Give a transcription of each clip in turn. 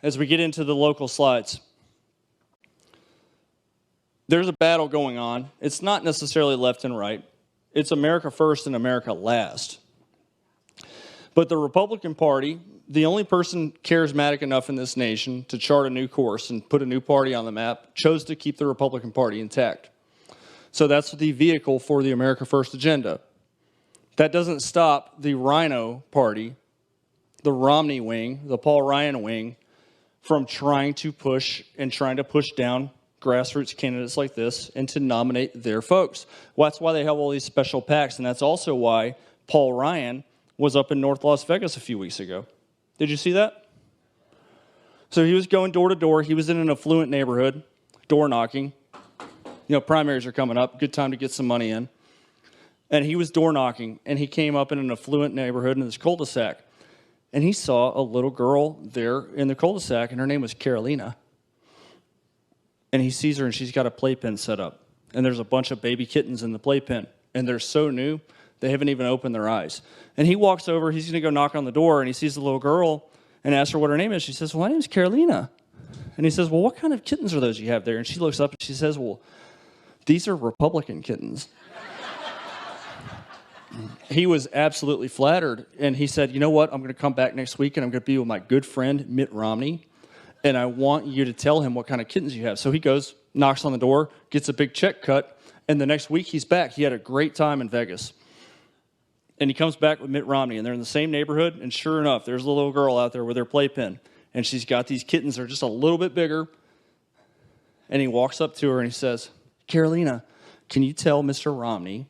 as we get into the local slides. There's a battle going on. It's not necessarily left and right. It's America first and America last. But the Republican Party, the only person charismatic enough in this nation to chart a new course and put a new party on the map, chose to keep the Republican Party intact. So that's the vehicle for the America First agenda. That doesn't stop the RINO party, the Romney wing, the Paul Ryan wing, from trying to push down grassroots candidates like this and to nominate their folks. Well, that's why they have all these special PACs, and that's also why Paul Ryan was up in North Las Vegas a few weeks ago. Did you see that? So he was going door to door. He was in an affluent neighborhood, door knocking. You know, primaries are coming up. Good time to get some money in. And he was door knocking, and he came up in an affluent neighborhood in this cul-de-sac. And he saw a little girl there in the cul-de-sac, and her name was Carolina. And he sees her, and she's got a playpen set up. And there's a bunch of baby kittens in the playpen. And they're so new, they haven't even opened their eyes. And he walks over, he's going to go knock on the door, and he sees the little girl and asks her what her name is. She says, well, my name's Carolina. And he says, well, what kind of kittens are those you have there? And she looks up and she says, well, these are Republican kittens. He was absolutely flattered, and he said, you know what, I'm going to come back next week, and I'm going to be with my good friend, Mitt Romney, and I want you to tell him what kind of kittens you have. So he goes, knocks on the door, gets a big check cut, and the next week he's back. He had a great time in Vegas. And he comes back with Mitt Romney, and they're in the same neighborhood, and sure enough, there's a little girl out there with her playpen, and she's got these kittens that are just a little bit bigger, and he walks up to her, and he says, Carolina, can you tell Mr. Romney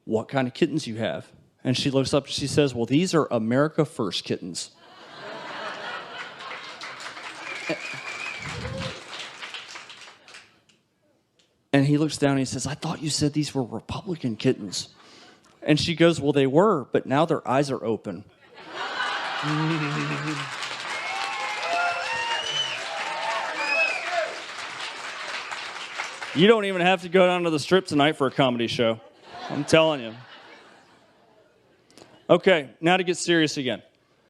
what kind of kittens you have? And she looks up and she says, well, these are America First kittens. And he looks down and he says, I thought you said these were Republican kittens. And she goes, well, they were, but now their eyes are open. You don't even have to go down to the Strip tonight for a comedy show. I'm telling you. Okay, now to get serious again.